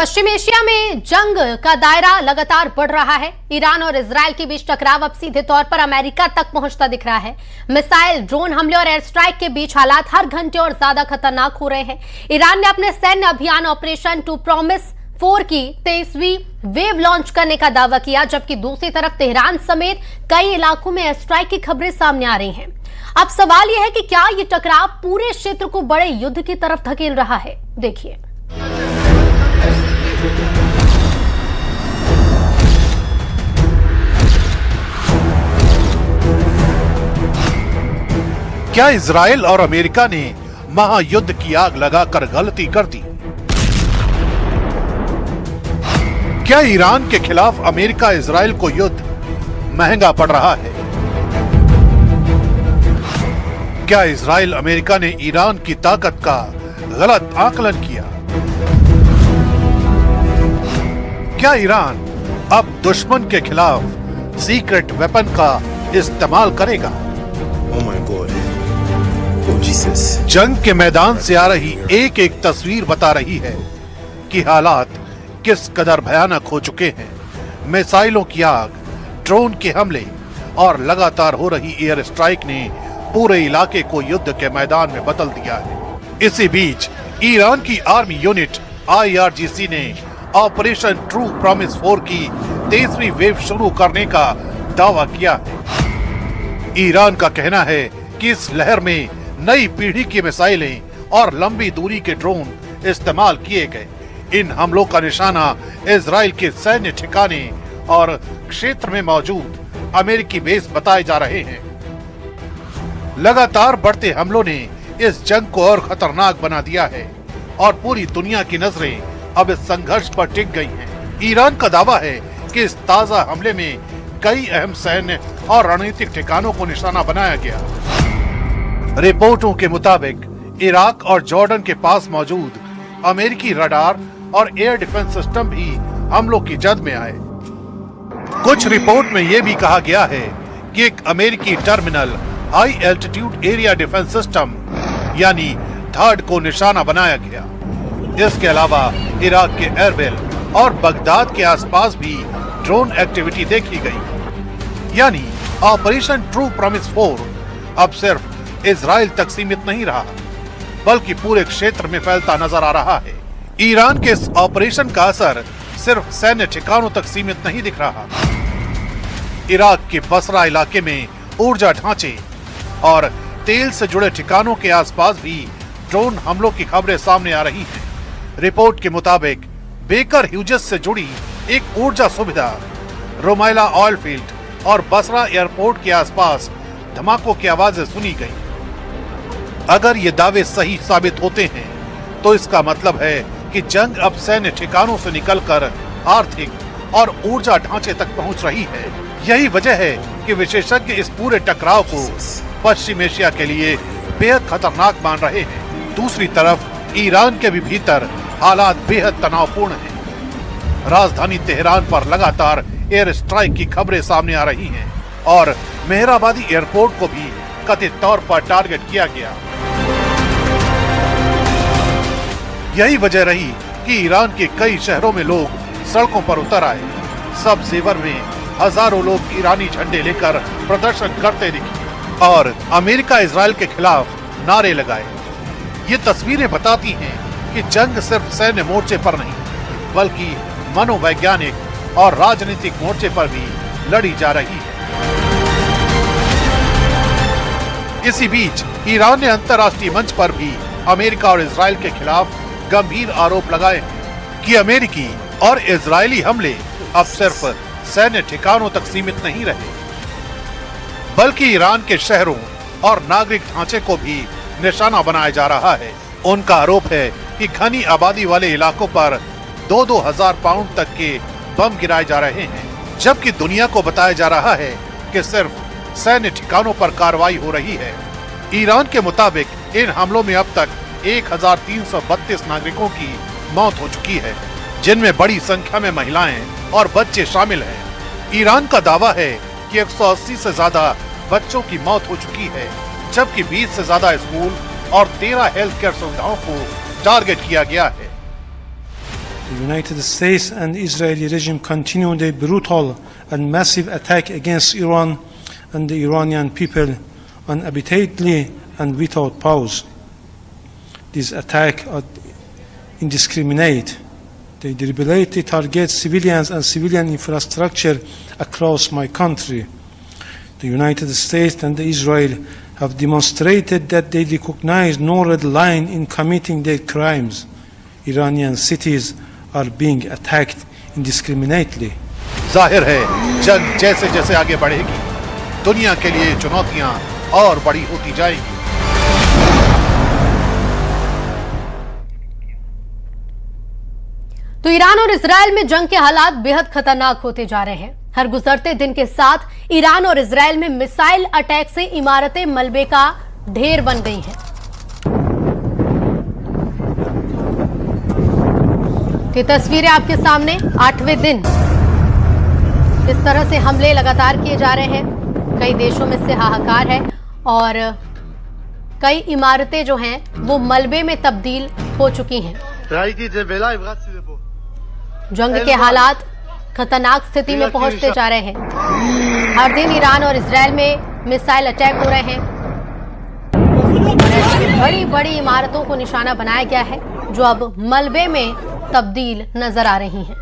पश्चिम Asia में जंग का दायरा लगातार बढ़ रहा है। ईरान और इजरायल के बीच टकराव अब सीधे तौर पर अमेरिका तक पहुंचता दिख रहा है। मिसाइल, ड्रोन हमले और एयर स्ट्राइक के बीच हालात हर घंटे और ज्यादा खतरनाक हो रहे हैं। ईरान ने अपने सैन्य अभियान ऑपरेशन टू प्रॉमिस 4 की 23वीं वेव लॉन्च करने का दावा किया, जबकि दूसरी तरफ तेहरान समेत कई इलाकों में एयर स्ट्राइक की खबरें सामने आ रही हैं। अब सवाल यह है कि क्या ये टकराव पूरे क्षेत्र को बड़े युद्ध की तरफ धकेल रहा है। देखिए, क्या इजराइल और अमेरिका ने महायुद्ध की आग लगाकर गलती कर दी? क्या ईरान के खिलाफ अमेरिका इजराइल को युद्ध महंगा पड़ रहा है? क्या इजराइल अमेरिका ने ईरान की ताकत का गलत आकलन किया? क्या ईरान अब दुश्मन के खिलाफ सीक्रेट वेपन का इस्तेमाल करेगा? Oh my God. Oh Jesus. जंग के मैदान से आ रही एक एक तस्वीर बता रही है कि हालात किस कदर भयानक हो चुके हैं। मिसाइलों की आग, ड्रोन के हमले और लगातार हो रही एयर स्ट्राइक ने पूरे इलाके को युद्ध के मैदान में बदल दिया है। इसी बीच ईरान की आर्मी यूनिट IRGC ने ऑपरेशन ट्रू प्रॉमिस 4 की 23वीं वेव शुरू करने का दावा किया है। ईरान का कहना है कि इस लहर में नई पीढ़ी की मिसाइलें और लंबी दूरी के ड्रोन इस्तेमाल किए गए। इन हमलों का निशाना इजराइल के सैन्य ठिकाने और क्षेत्र में मौजूद अमेरिकी बेस बताए जा रहे हैं। लगातार बढ़ते हमलों ने इस जंग को और खतरनाक बना दिया है और पूरी दुनिया की नजरें अब इस संघर्ष पर टिक गई हैं। ईरान का दावा है कि इस ताजा हमले में कई अहम सैन्य और रणनीतिक ठिकानों को निशाना बनाया गया। रिपोर्टों के मुताबिक इराक और जॉर्डन के पास मौजूद अमेरिकी रडार और एयर डिफेंस सिस्टम भी हमलों की जद में आए। कुछ रिपोर्ट में यह भी कहा गया है कि एक अमेरिकी terminal high altitude area defence system यानी थर्ड को निशाना बनाया गया। इसके अलावा इराक के एरबिल और बगदाद के आसपास भी ड्रोन एक्टिविटी देखी गई। यानी ऑपरेशन ट्रू प्रॉमिस 4 अब सिर्फ इजराइल तक सीमित नहीं रहा, बल्कि पूरे क्षेत्र में फैलता नजर आ रहा है। ईरान के इस ऑपरेशन का असर सिर्फ सैन्य ठिकानों तक सीमित नहीं दिख रहा। इराक के बसरा इलाके में ऊर्जा ढांचे और तेल से जुड़े ठिकानों के आसपास भी ड्रोन हमलों की खबरें सामने आ रही हैं। रिपोर्ट के मुताबिक बेकर ह्यूजेस से जुड़ी एक ऊर्जा सुविधा, रोमाइला ऑयल फील्ड और बसरा एयरपोर्ट के आसपास धमाकों की आवाजें सुनी गई। अगर ये दावे सही साबित होते हैं तो इसका मतलब है कि जंग अब सैन्य ठिकानों से निकलकर आर्थिक और ऊर्जा ढांचे तक पहुंच रही है। यही वजह है कि विशेषज्ञ इस पूरे टकराव को पश्चिम एशिया के लिए बेहद खतरनाक मान रहे हैं। दूसरी तरफ ईरान के भी भीतर हालात बेहद तनावपूर्ण हैं। राजधानी तेहरान पर लगातार एयर स्ट्राइक की खबरें सामने आ रही हैं और मेहराबादी एयरपोर्ट को भी कथित तौर पर टारगेट किया गया। यही वजह रही कि ईरान के कई शहरों में लोग सड़कों पर उतर आए। सब जेवर में हजारों लोग ईरानी झंडे लेकर प्रदर्शन करते दिखे और अमेरिका इजराइल के खिलाफ नारे लगाए। ये तस्वीरें बताती हैं कि जंग सिर्फ सैन्य मोर्चे पर नहीं, बल्कि मनोवैज्ञानिक और राजनीतिक मोर्चे पर भी लड़ी जा रही है। इसी बीच ईरान ने अंतर्राष्ट्रीय मंच पर भी अमेरिका और इजराइल के खिलाफ गंभीर आरोप लगाए हैं कि अमेरिकी और इजरायली हमले अब सिर्फ सैन्य ठिकानों तक सीमित नहीं रहे, बल्कि ईरान के शहरों और नागरिक ढांचे को भी निशाना बनाया जा रहा है। उनका आरोप है कि घनी आबादी वाले इलाकों पर 2-2 हजार पाउंड तक के बम गिराए जा रहे हैं, जबकि दुनिया को बताया जा रहा है कि सिर्फ सैन्य ठिकानों पर कार्रवाई हो रही है। ईरान के मुताबिक इन हमलों में अब तक 1332 नागरिकों की मौत हो चुकी है, जिनमें बड़ी संख्या में महिलाएं और बच्चे शामिल हैं। ईरान का दावा है कि 180 से ज्यादा बच्चों की मौत हो चुकी है, जबकि 20 से ज्यादा स्कूल और 13 हेल्थ केयर सुविधाओं को टारगेट किया गया है। The United States and Israeli regime continue their brutal and massive attack against Iran and the Iranian people unabatedly and without pause. These attacks are indiscriminate. They deliberately target civilians and civilian infrastructure across my country. The United States and Israel have demonstrated that they recognize no red line in committing their crimes. Iranian cities are being attacked indiscriminately. जाहिर है जंग जैसे जैसे आगे बढ़ेगी दुनिया के लिए चुनौतियां और बड़ी होती जाएंगी। तो ईरान और इजराइल में जंग के हालात बेहद खतरनाक होते जा रहे हैं। हर गुजरते दिन के साथ ईरान और इजराइल में मिसाइल अटैक से इमारतें मलबे का ढेर बन गई हैं। ये तस्वीरें आपके सामने 8वें दिन इस तरह से हमले लगातार किए जा रहे हैं। कई देशों में से हाहाकार है और कई इमारतें जो हैं वो मलबे में तब्दील हो चुकी हैं। जंग के हालात खतरनाक स्थिति में पहुंचते जा रहे हैं। हर दिन ईरान और इजराइल में मिसाइल अटैक हो रहे हैं और ऐसी बड़ी बड़ी इमारतों को निशाना बनाया गया है जो अब मलबे में तब्दील नजर आ रही हैं।